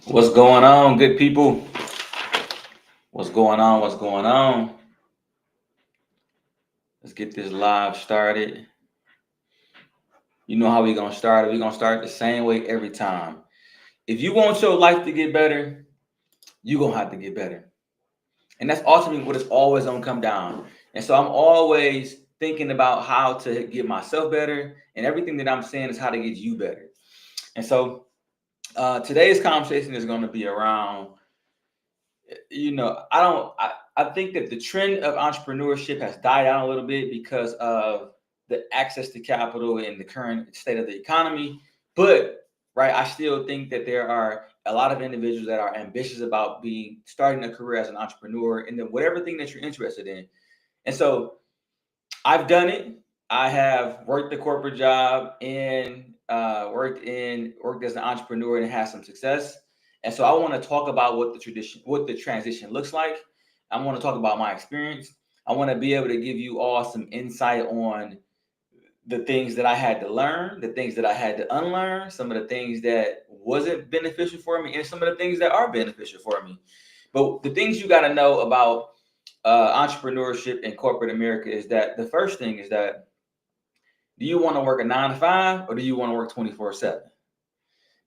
What's going on, good people? What's going on? What's going on? Let's get this live started. You know how we gonna start it. We gonna start the same way every time. If you want your life to get better, you gonna have to get better, and that's ultimately what it's always gonna come down. And so I'm always thinking about how to get myself better, and everything that I'm saying is how to get you better. And so today's conversation is gonna be around I think that the trend of entrepreneurship has died down a little bit because of the access to capital and the current state of the economy. But right, I still think that there are a lot of individuals that are ambitious about being starting a career as an entrepreneur and then whatever thing that you're interested in. And so I've done it. I have worked a corporate job and worked as an entrepreneur and had some success. And so I want to talk about what the transition looks like. I want to talk about my experience. I want to be able to give you all some insight on the things that I had to learn, the things that I had to unlearn, some of the things that wasn't beneficial for me, and some of the things that are beneficial for me. But the things you got to know about entrepreneurship in corporate America is that the first thing is that do you want to work a 9 to 5 or do you want to work 24/7?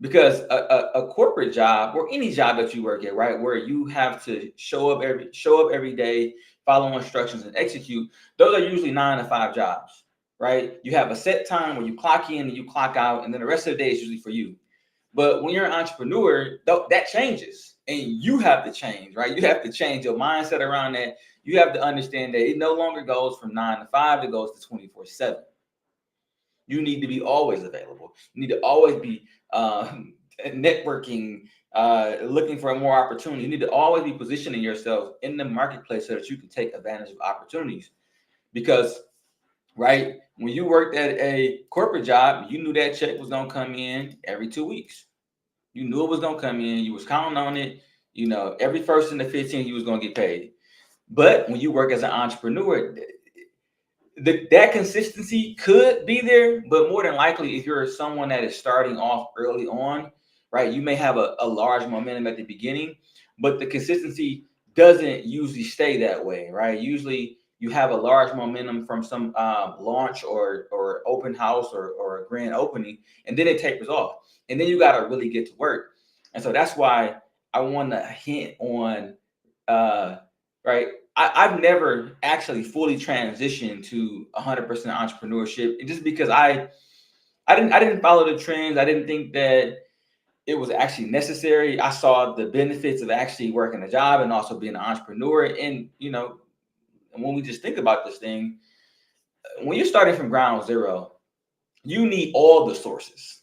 Because a corporate job or any job that you work at, right, where you have to show up every day, follow instructions and execute, those are usually 9 to 5 jobs, right? You have a set time where you clock in and you clock out, and then the rest of the day is usually for you. But when you're an entrepreneur, that changes and you have to change, right? You have to change your mindset around that. You have to understand that it no longer goes from 9 to 5, it goes to 24/7. You need to be always available. You need to always be networking, looking for more opportunity. You need to always be positioning yourself in the marketplace so that you can take advantage of opportunities. Because, right, when you worked at a corporate job, you knew that check was going to come in every 2 weeks. You knew it was gonna come in. You was counting on it. Every first and the 15th, you was gonna get paid. But when you work as an entrepreneur, that consistency could be there, but more than likely, if you're someone that is starting off early on, right, you may have a large momentum at the beginning, but the consistency doesn't usually stay that way, right? Usually, you have a large momentum from some launch or open house or a grand opening, and then it tapers off, and then you got to really get to work. And so that's why I want to hint on, uh, right, I've never actually fully transitioned to 100% entrepreneurship, and just because I didn't follow the trends. I didn't think that it was actually necessary. I saw the benefits of actually working a job and also being an entrepreneur. And when we just think about this thing, when you're starting from ground zero, you need all the sources.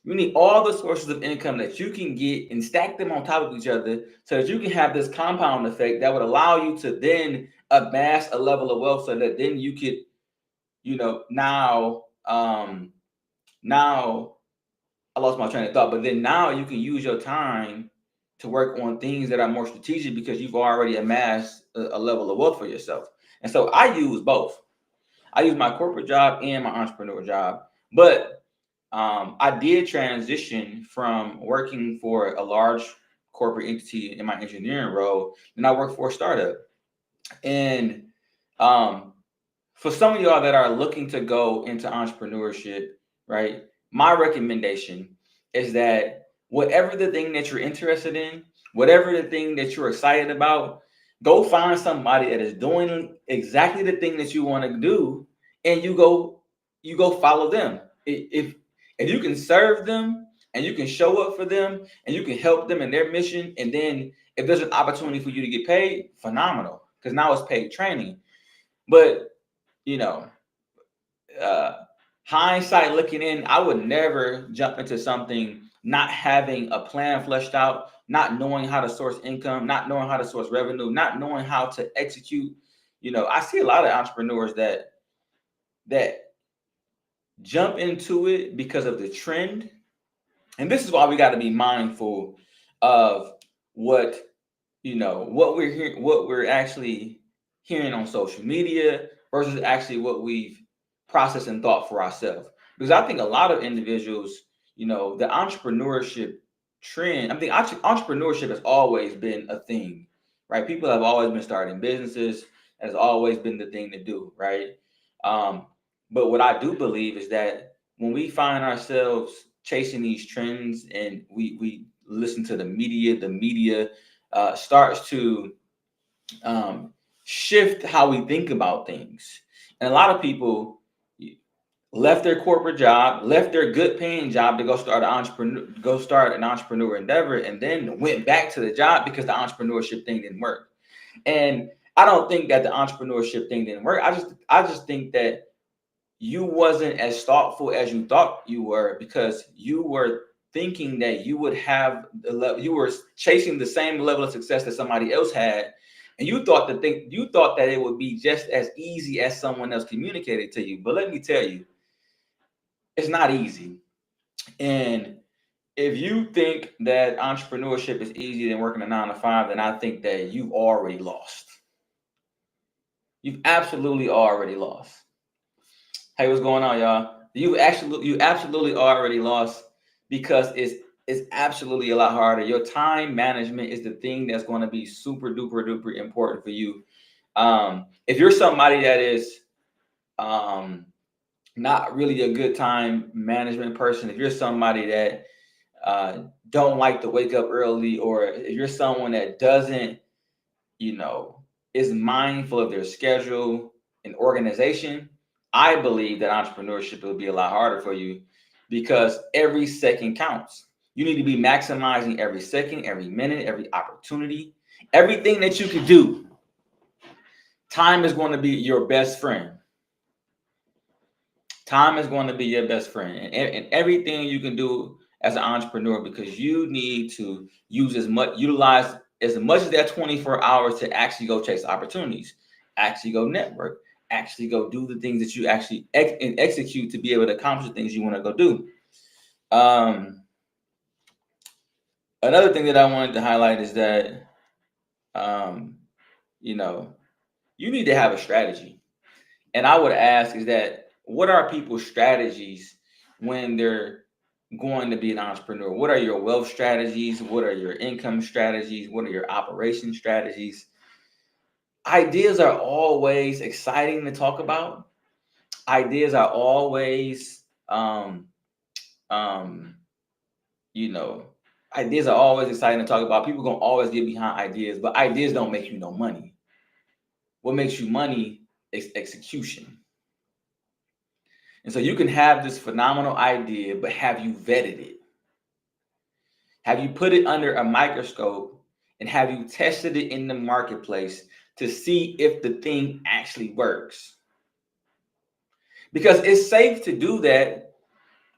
You need all the sources of income that you can get and stack them on top of each other so that you can have this compound effect that would allow you to then amass a level of wealth so that then you could, now I lost my train of thought, but then now you can use your time to work on things that are more strategic because you've already amassed a level of wealth for yourself. And so I use both. I use my corporate job and my entrepreneur job, but I did transition from working for a large corporate entity in my engineering role, and I worked for a startup. And um, for some of y'all that are looking to go into entrepreneurship, right? My recommendation is that whatever the thing that you're interested in, whatever the thing that you're excited about, go find somebody that is doing exactly the thing that you want to do, and you go follow them. If you can serve them and you can show up for them and you can help them in their mission, and then if there's an opportunity for you to get paid, phenomenal, because now it's paid training. But you know, uh, hindsight looking in, I would never jump into something not having a plan fleshed out, not knowing how to source income, not knowing how to source revenue, not knowing how to execute. I see a lot of entrepreneurs that jump into it because of the trend, and this is why we got to be mindful of what what we're actually hearing on social media versus actually what we've processed and thought for ourselves. Because I think a lot of individuals, the entrepreneurship trend. I think entrepreneurship has always been a thing, right? People have always been starting businesses. Has always been the thing to do, right? Um, but what I do believe is that when we find ourselves chasing these trends and we listen to the media starts to shift how we think about things. And a lot of people left their corporate job, left their good paying job to go start an entrepreneur endeavor, and then went back to the job because the entrepreneurship thing didn't work. And I don't think that the entrepreneurship thing didn't work. I just think that you wasn't as thoughtful as you thought you were because you were thinking that you would have the level, you were chasing the same level of success that somebody else had, and you thought that it would be just as easy as someone else communicated to you. But let me tell you, it's not easy. And if you think that entrepreneurship is easier than working a 9 to 5, then I think that you've already lost. You've absolutely already lost. Hey, what's going on, y'all? You absolutely already lost because it's absolutely a lot harder. Your time management is the thing that's going to be super duper duper important for you. If you're somebody that is um, not really a good time management person, if you're somebody that don't like to wake up early, or if you're someone that doesn't, you know, is mindful of their schedule and organization, I believe that entrepreneurship will be a lot harder for you because every second counts. You need to be maximizing every second, every minute, every opportunity, everything that you can do. Time is going to be your best friend. Time is going to be your best friend, and everything you can do as an entrepreneur, because you need to utilize as much as that 24 hours to actually go chase opportunities, actually go network, actually go do the things that you actually execute to be able to accomplish the things you want to go do. Um, Another thing that I wanted to highlight is that um, you know, you need to have a strategy. And I would ask is that what are people's strategies when they're going to be an entrepreneur? What are your wealth strategies? What are your income strategies? What are your operation strategies? Ideas are always exciting to talk about. Ideas are always um you know, ideas are always exciting to talk about. People gonna always get behind ideas, but ideas don't make you no money. What makes you money is execution. And so you can have this phenomenal idea, but have you vetted it? Have you put it under a microscope and have you tested it in the marketplace to see if the thing actually works? Because it's safe to do that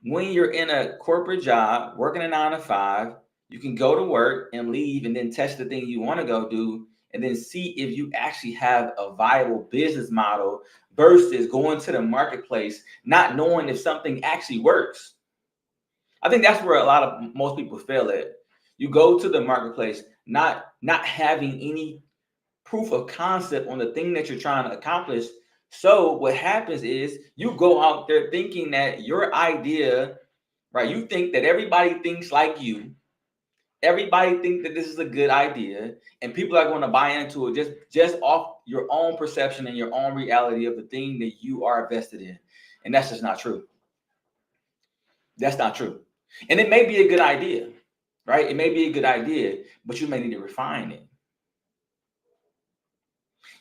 when you're in a corporate job, working a 9 to 5. You can go to work and leave and then test the thing you want to go do and then see if you actually have a viable business model versus going to the marketplace not knowing if something actually works. I think that's where most people fail at. You go to the marketplace not having any proof of concept on the thing that you're trying to accomplish. So what happens is you go out there thinking that your idea, right? You think that everybody thinks like you. Everybody think that this is a good idea, and people are going to buy into it just off your own perception and your own reality of the thing that you are invested in. And that's just not true. That's not true. And it may be a good idea, right? It may be a good idea, but you may need to refine it.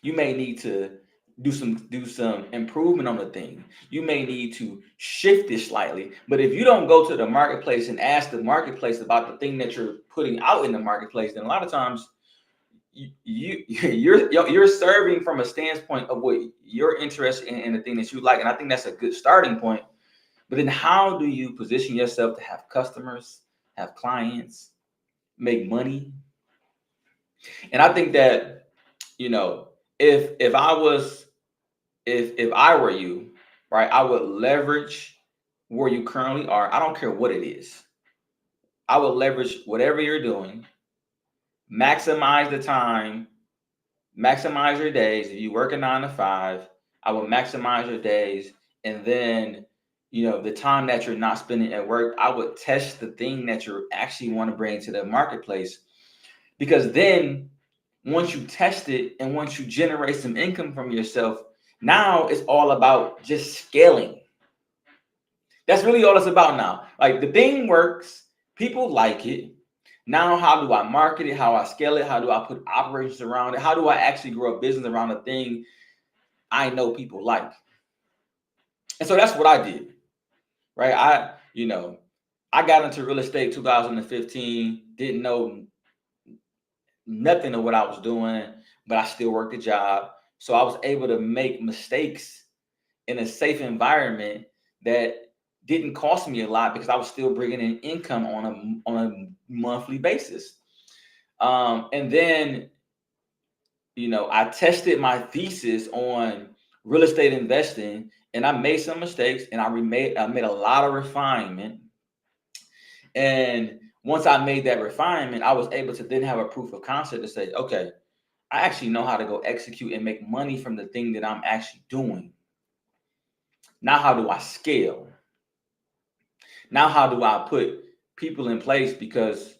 You may need to do some improvement on the thing. You may need to shift it slightly. But if you don't go to the marketplace and ask the marketplace about the thing that you're putting out in the marketplace, then a lot of times you're serving from a standpoint of what you're interested in the thing that you like. And I think that's a good starting point. But then how do you position yourself to have customers, have clients, make money? And I think that, you know, if I was if I were you, right, I would leverage where you currently are. I don't care what it is. I would leverage whatever you're doing, maximize the time, maximize your days. If you work a 9 to 5, I would maximize your days and then the time that you're not spending at work, I would test the thing that you actually want to bring to the marketplace. Because then once you test it and once you generate some income from yourself, now it's all about just scaling. That's really all it's about now. Like, the thing works, people like it. Now, how do I market it? How I scale it? How do I put operations around it? How do I actually grow a business around a thing I know people like? And so that's what I did, right? I got into real estate 2015, didn't know nothing of what I was doing, but I still worked a job. So I was able to make mistakes in a safe environment that didn't cost me a lot because I was still bringing in income on a monthly basis. And then, I tested my thesis on real estate investing, and I made some mistakes, and I made a lot of refinement. And once I made that refinement, I was able to then have a proof of concept to say, okay, I actually know how to go execute and make money from the thing that I'm actually doing. Now, how do I scale? Now, how do I put people in place? Because,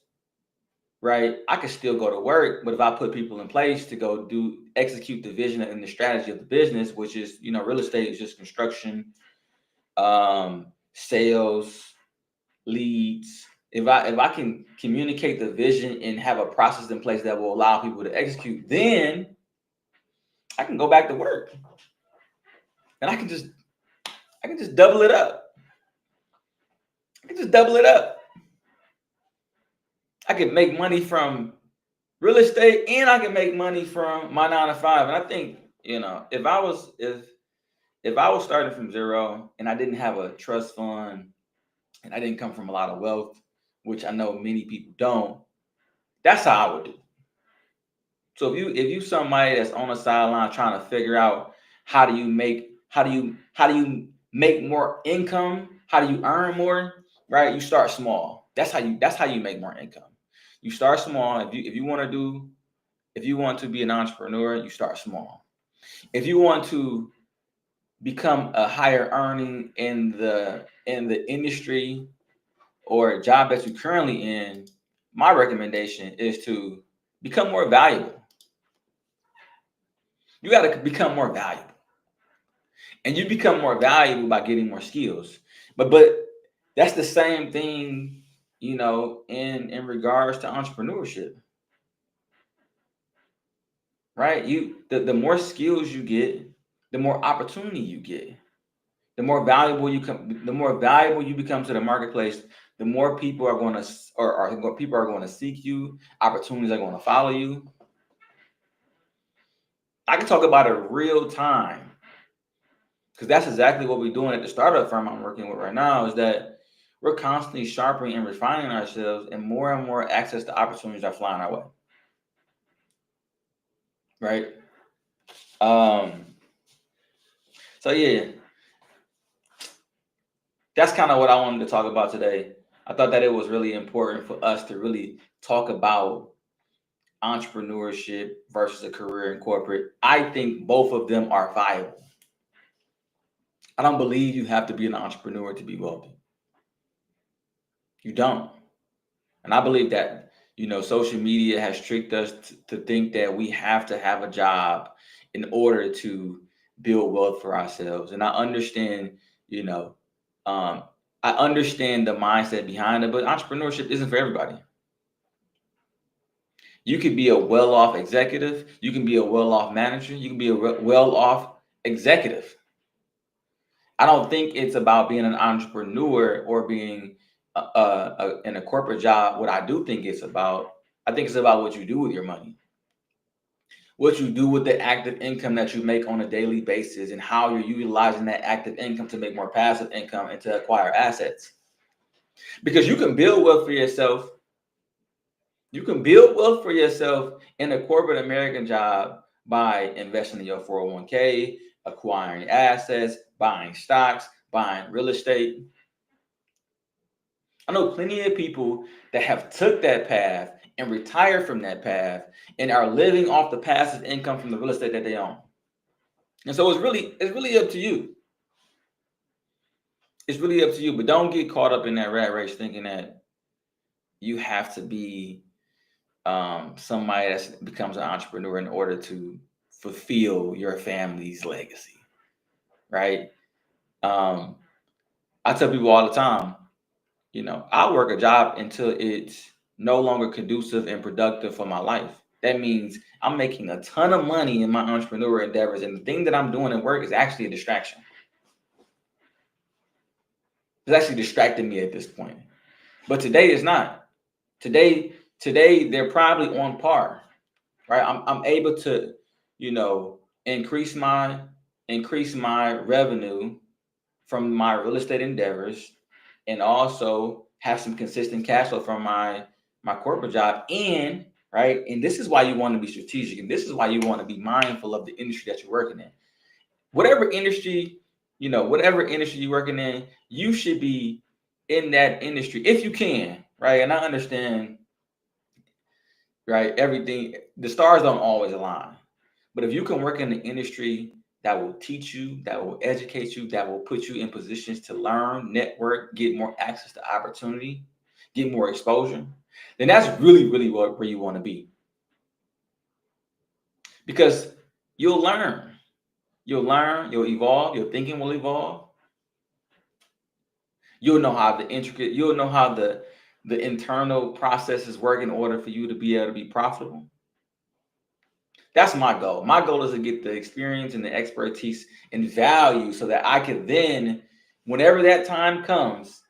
right, I could still go to work, but if I put people in place to go execute the vision and the strategy of the business, which is, real estate is just construction, sales, leads. If I can communicate the vision and have a process in place that will allow people to execute, then I can go back to work and I can just double it up. I can just double it up. I can make money from real estate and I can make money from my 9 to 5. And I think, if I was starting from zero and I didn't have a trust fund and I didn't come from a lot of wealth, which I know many people don't, that's how I would do. So if you somebody that's on the sideline trying to figure out how do you make more income, how do you earn more, right? You start small. That's how you make more income. You start small. If you want to be an entrepreneur, you start small. If you want to become a higher earning in the industry or job that you're currently in, my recommendation is to become more valuable. You got to become more valuable. And you become more valuable by getting more skills. But that's the same thing, in regards to entrepreneurship. Right? The more skills you get, the more opportunity you get. The more valuable you become to the marketplace, the more people are going to seek you, opportunities are going to follow you. I can talk about it real time, because that's exactly what we're doing at the startup firm I'm working with right now, is that we're constantly sharpening and refining ourselves, and more access to opportunities are flying our way. Right? So yeah, that's kind of what I wanted to talk about today. I thought that it was really important for us to really talk about entrepreneurship versus a career in corporate. I think both of them are viable. I don't believe you have to be an entrepreneur to be wealthy. You don't. And I believe that, social media has tricked us to think that we have to have a job in order to build wealth for ourselves. And I understand, I understand the mindset behind it, but entrepreneurship isn't for everybody. You could be a well-off executive. You can be a well-off manager. You can be a well-off executive. I don't think it's about being an entrepreneur or being in a corporate job. What I do think I think it's about what you do with your money, what you do with the active income that you make on a daily basis, and how you're utilizing that active income to make more passive income and to acquire assets. Because you can build wealth for yourself. You can build wealth for yourself in a corporate American job by investing in your 401k, acquiring assets, buying stocks, buying real estate. I know plenty of people that have took that path and retired from that path and are living off the passive income from the real estate that they own. And so it's really up to you. It's really up to you, but don't get caught up in that rat race thinking that you have to be somebody that becomes an entrepreneur in order to fulfill your family's legacy, right? Um, I tell people all the time, I work a job until it's no longer conducive and productive for my life. That means I'm making a ton of money in my entrepreneur endeavors, and the thing that I'm doing at work is actually a distraction. It's actually distracting me at this point. But today is not. Today they're probably on par, right? I'm able to, increase my revenue from my real estate endeavors, and also have some consistent cash flow from my corporate job. And right, and this is why you want to be strategic, and this is why you want to be mindful of the industry that you're working in. Whatever industry, whatever industry you're working in, you should be in that industry if you can, right? And I understand, right, everything, the stars don't always align. But if you can work in the industry that will teach you, that will educate you, that will put you in positions to learn, network, get more access to opportunity, get more exposure, then that's really, really where you want to be. Because you'll learn, you'll evolve, your thinking will evolve. You'll know how the internal processes work in order for you to be able to be profitable. That's my goal. My goal is to get the experience and the expertise and value so that I can then, whenever that time comes,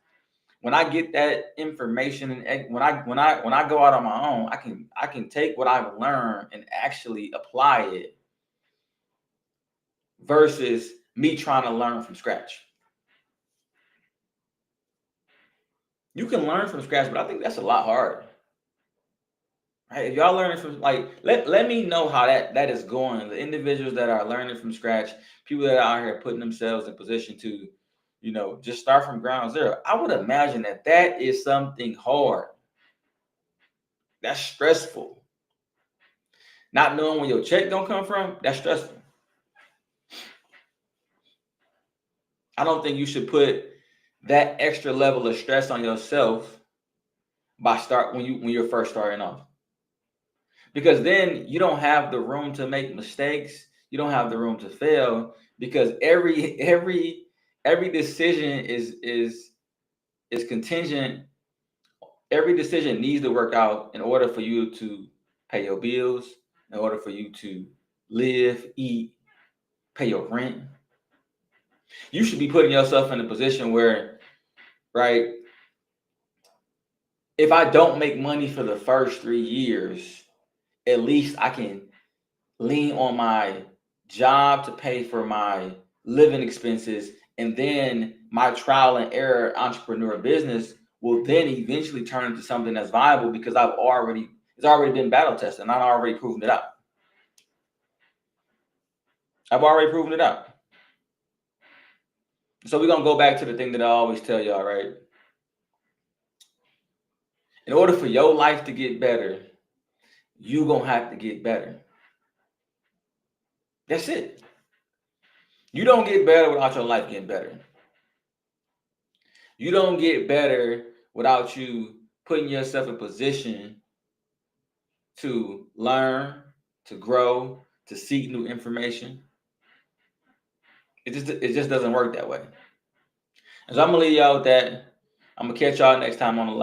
when I get that information and when I go out on my own, I can take what I've learned and actually apply it versus me trying to learn from scratch. You can learn from scratch, but I think that's a lot harder. Right? If y'all learning from, like, let me know how that is going. The individuals that are learning from scratch, people that are out here putting themselves in position to, just start from ground zero. I would imagine that is something hard. That's stressful. Not knowing where your check gonna come from, that's stressful. I don't think you should put that extra level of stress on yourself when you're first starting off. Because then you don't have the room to make mistakes. You don't have the room to fail, because every decision is contingent. Every decision needs to work out in order for you to pay your bills, in order for you to live, eat, pay your rent. You should be putting yourself in a position where, right, if I don't make money for the first 3 years, at least I can lean on my job to pay for my living expenses, and then my trial and error entrepreneur business will then eventually turn into something that's viable, because it's already been battle tested and I've already proven it out. I've already proven it out. So we're gonna go back to the thing that I always tell y'all, right? In order for your life to get better, you're gonna have to get better. That's it. You don't get better without your life getting better. You don't get better without you putting yourself in position to learn, to grow, to seek new information. It just doesn't work that way. And so I'm gonna leave y'all with that. I'm gonna catch y'all next time on the live.